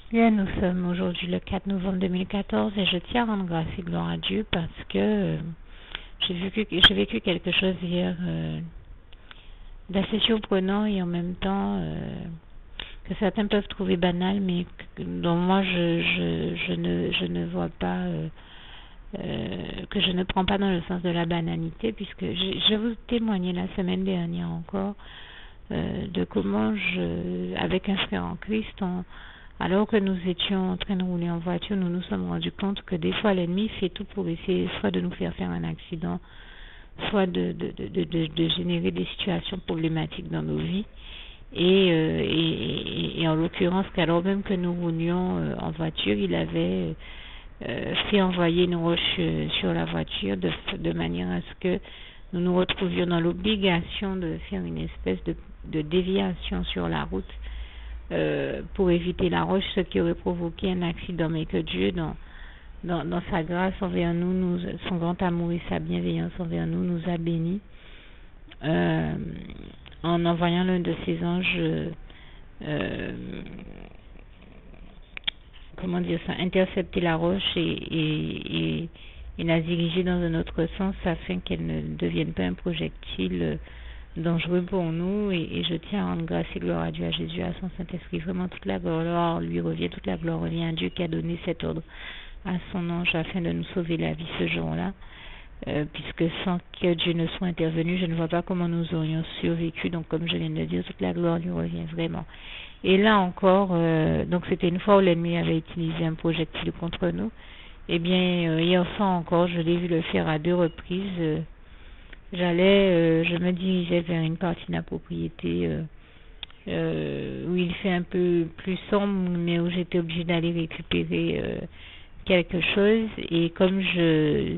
Bien, nous sommes aujourd'hui le 4 novembre 2014 et je tiens à rendre grâce et gloire à Dieu parce que j'ai vécu quelque chose hier d'assez surprenant et en même temps que certains peuvent trouver banal, mais dont moi je ne vois pas, que je ne prends pas dans le sens de la banalité, puisque je vous témoignais la semaine dernière encore de comment avec un frère en Christ, alors que nous étions en train de rouler en voiture, nous nous sommes rendus compte que des fois l'ennemi fait tout pour essayer soit de nous faire un accident, soit de générer des situations problématiques dans nos vies. Et en l'occurrence, qu'alors même que nous roulions en voiture, il avait fait envoyer une roche sur la voiture de manière à ce que nous nous retrouvions dans l'obligation de faire une espèce de déviation sur la route pour éviter la roche, ce qui aurait provoqué un accident, mais que Dieu, dans sa grâce envers nous, son grand amour et sa bienveillance envers nous, nous a bénis en envoyant l'un de ses anges, comment dire ça, intercepter la roche et la diriger dans un autre sens afin qu'elle ne devienne pas un projectile dangereux pour nous. Et je tiens à rendre grâce et gloire à Dieu, à Jésus, à son Saint-Esprit. Vraiment, toute la gloire lui revient, toute la gloire revient à Dieu qui a donné cet ordre à son ange afin de nous sauver la vie ce jour-là. Puisque sans que Dieu ne soit intervenu, je ne vois pas comment nous aurions survécu. Donc, comme je viens de le dire, toute la gloire lui revient vraiment. Et là encore, donc c'était une fois où l'ennemi avait utilisé un projectile contre nous. Eh bien, hier soir encore, je l'ai vu le faire à 2 reprises. Je me dirigeais vers une partie de la propriété où il fait un peu plus sombre, mais où j'étais obligée d'aller récupérer quelque chose. Et comme je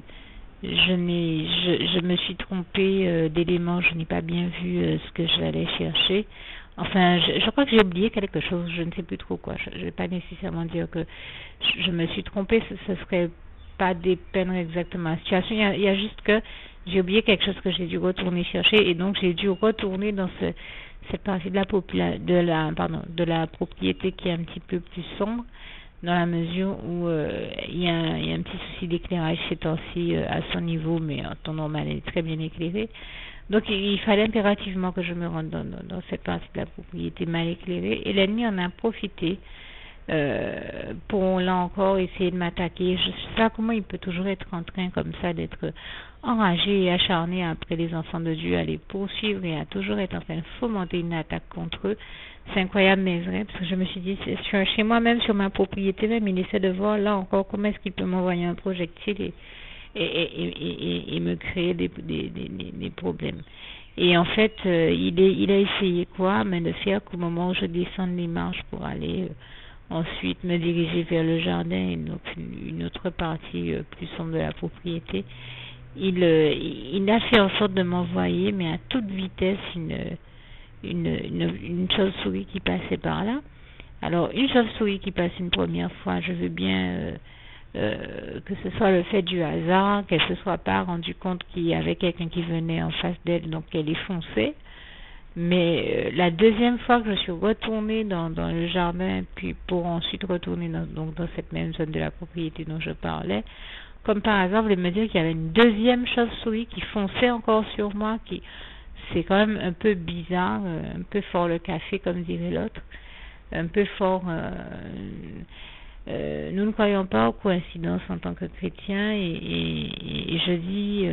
me suis trompée d'éléments, je n'ai pas bien vu ce que j'allais chercher. Enfin, je crois que j'ai oublié quelque chose, je ne sais plus trop quoi. Je ne vais pas nécessairement dire que je me suis trompée, ce serait pas dépeindre exactement la situation. Il y a juste que j'ai oublié quelque chose que j'ai dû retourner chercher et donc j'ai dû retourner dans cette partie de de la propriété qui est un petit peu plus sombre, dans la mesure où il y a un petit souci d'éclairage ces temps-ci à son niveau, mais en temps normal elle est très bien éclairée. Donc il fallait impérativement que je me rende dans cette partie de la propriété mal éclairée, et l'ennemi en a profité pour là encore essayer de m'attaquer. Je sais pas comment il peut toujours être en train comme ça d'être enragé et acharné après les enfants de Dieu, à les poursuivre et à toujours être en train de fomenter une attaque contre eux. C'est incroyable mais vrai, parce que je me suis dit, chez moi même, sur ma propriété même, il essaie de voir là encore comment est-ce qu'il peut m'envoyer un projectile et me créer des problèmes. Et en fait, il a essayé quoi? Mais de faire qu'au moment où je descends les marches pour aller ensuite me diriger vers le jardin et donc une autre partie plus sombre de la propriété, il a fait en sorte de m'envoyer, mais à toute vitesse, une chauve-souris qui passait par là. Alors, une chauve-souris qui passe une première fois, je veux bien que ce soit le fait du hasard, qu'elle se soit pas rendue compte qu'il y avait quelqu'un qui venait en face d'elle, donc elle est foncée. Mais la deuxième fois que je suis retournée dans le jardin, puis pour ensuite retourner dans cette même zone de la propriété dont je parlais, comme par hasard, vous voulez me dire qu'il y avait une deuxième chauve-souris qui fonçait encore sur moi, c'est quand même un peu bizarre, un peu fort le café, comme dirait l'autre, un peu fort. Nous ne croyons pas aux coïncidences en tant que chrétiens, et je dis,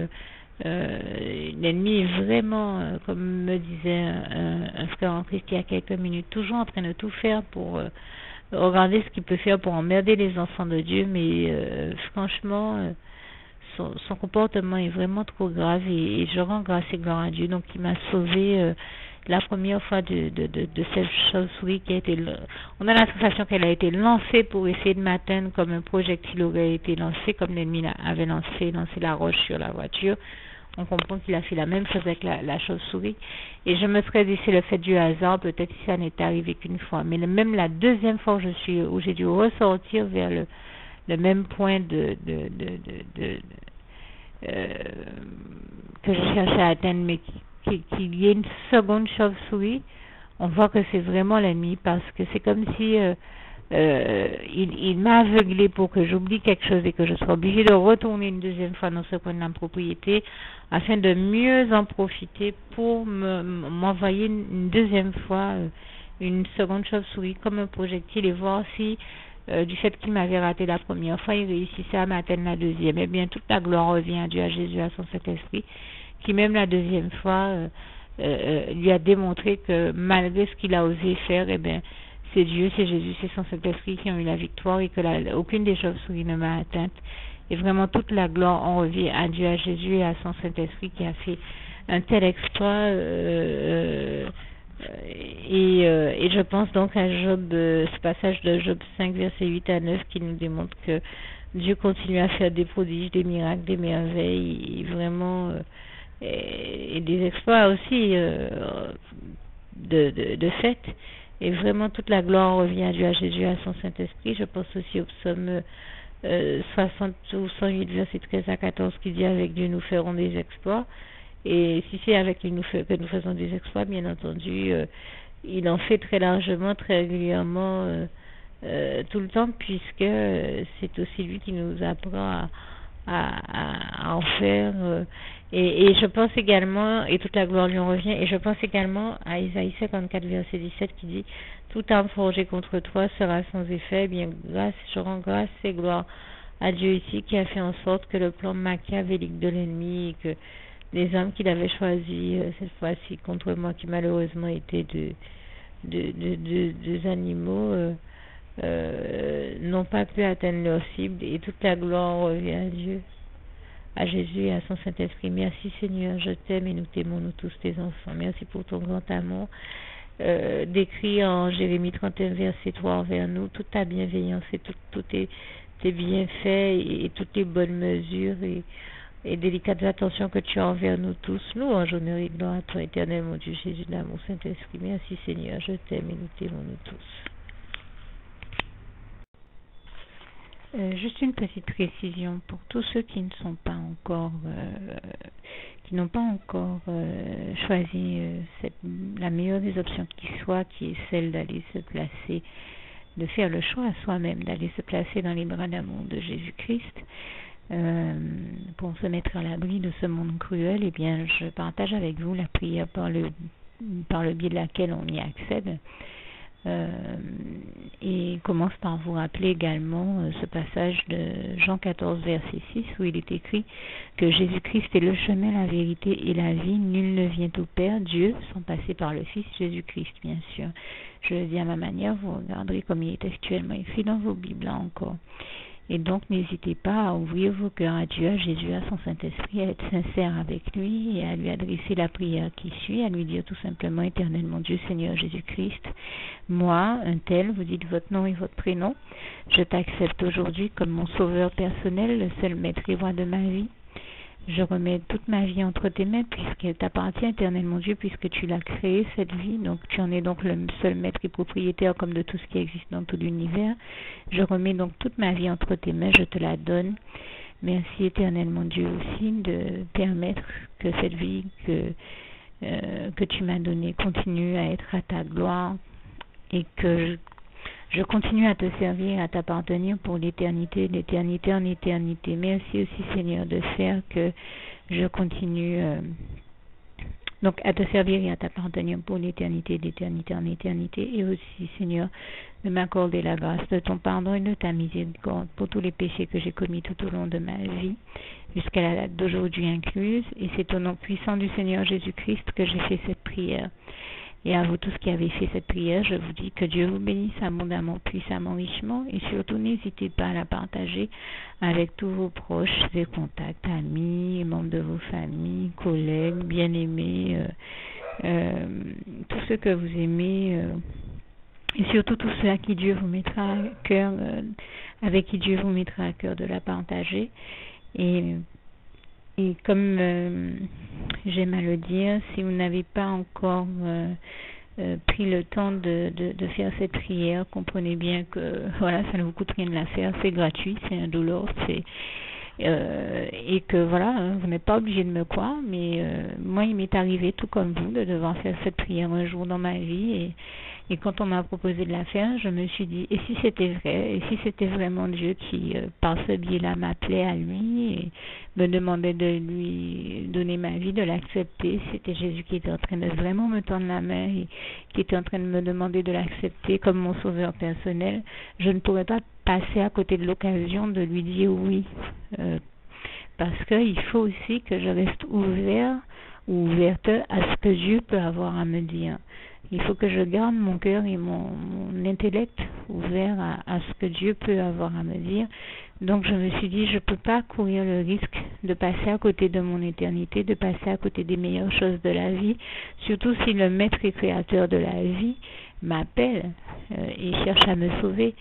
l'ennemi est vraiment, comme me disait un frère en Christ il y a quelques minutes, toujours en train de tout faire pour regarder ce qu'il peut faire pour emmerder les enfants de Dieu, mais franchement, son comportement est vraiment trop grave, et je rends grâce et gloire à Dieu. Donc il m'a sauvé la première fois de cette chauve-souris qui a été, on a la sensation qu'elle a été lancée pour essayer de m'atteindre comme un projectile aurait été lancé, comme l'ennemi avait lancé la roche sur la voiture. On comprend qu'il a fait la même chose avec la chauve-souris. Et je me serais dit, c'est le fait du hasard, peut-être si ça n'est arrivé qu'une fois. Mais même la deuxième fois où j'ai dû ressortir vers le même point que je cherchais à atteindre, mais qu'il y ait une seconde chauve-souris, on voit que c'est vraiment l'ennemi, parce que c'est comme si il m'a aveuglé pour que j'oublie quelque chose et que je sois obligée de retourner une deuxième fois dans ce coin de la propriété afin de mieux en profiter pour m'envoyer une deuxième fois une seconde chauve-souris comme un projectile et voir si du fait qu'il m'avait raté la première fois, il réussissait à m'atteindre la deuxième. Eh bien, toute la gloire revient à Dieu, à Jésus, à son Saint-Esprit, qui même la deuxième fois lui a démontré que malgré ce qu'il a osé faire, eh bien, c'est Dieu, c'est Jésus, c'est son Saint-Esprit qui ont eu la victoire et que aucune des chauves-souris ne m'a atteinte. Et vraiment, toute la gloire en revient à Dieu, à Jésus et à son Saint-Esprit qui a fait un tel exploit. Et je pense donc à Job, ce passage de Job 5, versets 8 à 9 qui nous démontre que Dieu continue à faire des prodiges, des miracles, des merveilles, et vraiment, et des exploits aussi de fait. Et vraiment, toute la gloire revient à Dieu, à Jésus, à son Saint-Esprit. Je pense aussi au psaume 60 ou 108, verset 13 à 14, qui dit avec Dieu nous ferons des exploits. Et si c'est avec lui que nous faisons des exploits, bien entendu, il en fait très largement, très régulièrement, tout le temps, puisque c'est aussi lui qui nous apprend à en faire. Et je pense également, et toute la gloire lui en revient, et je pense également à Isaïe 54, verset 17, qui dit « Toute arme forgée contre toi sera sans effet. Eh bien, je rends grâce et gloire à Dieu ici, qui a fait en sorte que le plan machiavélique de l'ennemi, et que les hommes qu'il avait choisis cette fois-ci contre moi, qui malheureusement étaient des animaux, n'ont pas pu atteindre leur cible, et toute la gloire revient à Dieu, à Jésus et à son Saint-Esprit. Merci Seigneur, je t'aime et nous t'aimons, nous tous tes enfants. Merci pour ton grand amour, décrit en Jérémie 31, verset 3 envers nous, toute ta bienveillance et tous tes bienfaits et toutes tes bonnes mesures et délicates attentions que tu as envers nous tous. Nous, en honneur et gloire à toi, éternel, mon Dieu, Jésus d'amour, Saint-Esprit. Merci Seigneur, je t'aime et nous t'aimons, nous tous. Juste une petite précision pour tous ceux qui ne sont pas encore, qui n'ont pas encore choisi la meilleure des options qui soit, qui est celle d'aller se placer, de faire le choix à soi-même, d'aller se placer dans les bras d'amour de Jésus-Christ. Pour se mettre à l'abri de ce monde cruel, eh bien, je partage avec vous la prière par le biais de laquelle on y accède. Et commence par vous rappeler également ce passage de Jean 14, verset 6, où il est écrit que Jésus-Christ est le chemin, la vérité et la vie. Nul ne vient au Père, Dieu, sans passer par le Fils Jésus-Christ, bien sûr. Je le dis à ma manière, vous regarderez comme il est actuellement écrit dans vos Bibles là encore. Et donc, n'hésitez pas à ouvrir vos cœurs à Dieu, à Jésus, à son Saint-Esprit, à être sincère avec lui et à lui adresser la prière qui suit, à lui dire tout simplement, éternel mon Dieu, Seigneur Jésus-Christ, moi, un tel, vous dites votre nom et votre prénom, je t'accepte aujourd'hui comme mon sauveur personnel, le seul maître et roi de ma vie. Je remets toute ma vie entre tes mains puisqu'elle t'appartient, éternel mon Dieu, puisque tu l'as créée, cette vie. Donc tu en es donc le seul maître et propriétaire comme de tout ce qui existe dans tout l'univers. Je remets donc toute ma vie entre tes mains, je te la donne. Merci, éternel mon Dieu, aussi de permettre que cette vie que tu m'as donnée continue à être à ta gloire et que je continue à te servir, à t'appartenir pour l'éternité, d'éternité en éternité. Merci aussi, Seigneur, de faire que je continue donc à te servir et à t'appartenir pour l'éternité, d'éternité en éternité. Et aussi, Seigneur, de m'accorder la grâce de ton pardon et de ta miséricorde pour tous les péchés que j'ai commis tout au long de ma vie, jusqu'à la date d'aujourd'hui incluse. Et c'est au nom puissant du Seigneur Jésus-Christ que j'ai fait cette prière. Et à vous tous qui avez fait cette prière, je vous dis que Dieu vous bénisse abondamment, puissamment, richement. Et surtout, n'hésitez pas à la partager avec tous vos proches et contacts, amis, membres de vos familles, collègues, bien-aimés, tous ceux que vous aimez. Et surtout tous ceux à qui Dieu vous mettra à cœur, avec qui Dieu vous mettra à cœur de la partager. Et comme j'aime à le dire, si vous n'avez pas encore pris le temps de faire cette prière, comprenez bien que voilà, ça ne vous coûte rien de la faire, c'est gratuit, c'est indolore, et que voilà, vous n'êtes pas obligé de me croire, mais moi il m'est arrivé tout comme vous de devoir faire cette prière un jour dans ma vie Et quand on m'a proposé de la faire, je me suis dit, et si c'était vrai, et si c'était vraiment Dieu qui, par ce biais-là, m'appelait à lui et me demandait de lui donner ma vie, de l'accepter, c'était Jésus qui était en train de vraiment me tendre la main et qui était en train de me demander de l'accepter comme mon sauveur personnel, je ne pourrais pas passer à côté de l'occasion de lui dire oui. Parce qu'il faut aussi que je reste ouvert ou ouverte à ce que Dieu peut avoir à me dire. Il faut que je garde mon cœur et mon intellect ouvert à ce que Dieu peut avoir à me dire. Donc je me suis dit, je ne peux pas courir le risque de passer à côté de mon éternité, de passer à côté des meilleures choses de la vie, surtout si le maître et créateur de la vie m'appelle et cherche à me sauver.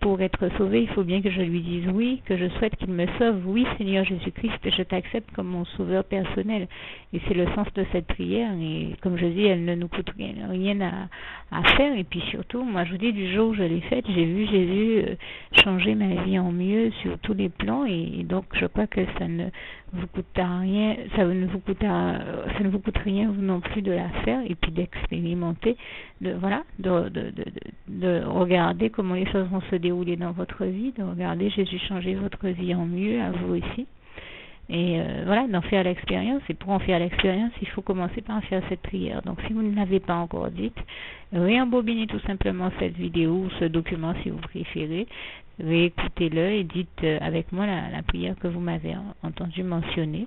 Pour être sauvé, il faut bien que je lui dise oui, que je souhaite qu'il me sauve. Oui, Seigneur Jésus-Christ, je t'accepte comme mon sauveur personnel. Et c'est le sens de cette prière. Et comme je dis, elle ne nous coûte rien à faire. Et puis surtout, moi je vous dis, du jour où je l'ai faite, j'ai vu Jésus changer ma vie en mieux sur tous les plans. Et donc je crois que ça ne vous coûte rien, ça ne vous coûte rien vous non plus de la faire et puis d'expérimenter, de regarder comment les choses vont se dérouler dans votre vie, de regarder Jésus changer votre vie en mieux, à vous aussi. Et d'en faire l'expérience. Et pour en faire l'expérience, il faut commencer par faire cette prière. Donc si vous ne l'avez pas encore dite, réembobinez tout simplement cette vidéo ou ce document si vous préférez, réécoutez-le et dites avec moi la prière que vous m'avez entendu mentionner.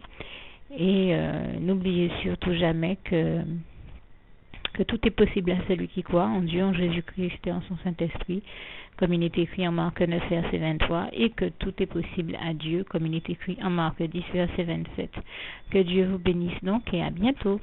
Et n'oubliez surtout jamais que tout est possible à celui qui croit en Dieu, en Jésus-Christ et en son Saint-Esprit, comme il est écrit en Marc 9, verset 23, et que tout est possible à Dieu, comme il est écrit en Marc 10, verset 27. Que Dieu vous bénisse donc et à bientôt.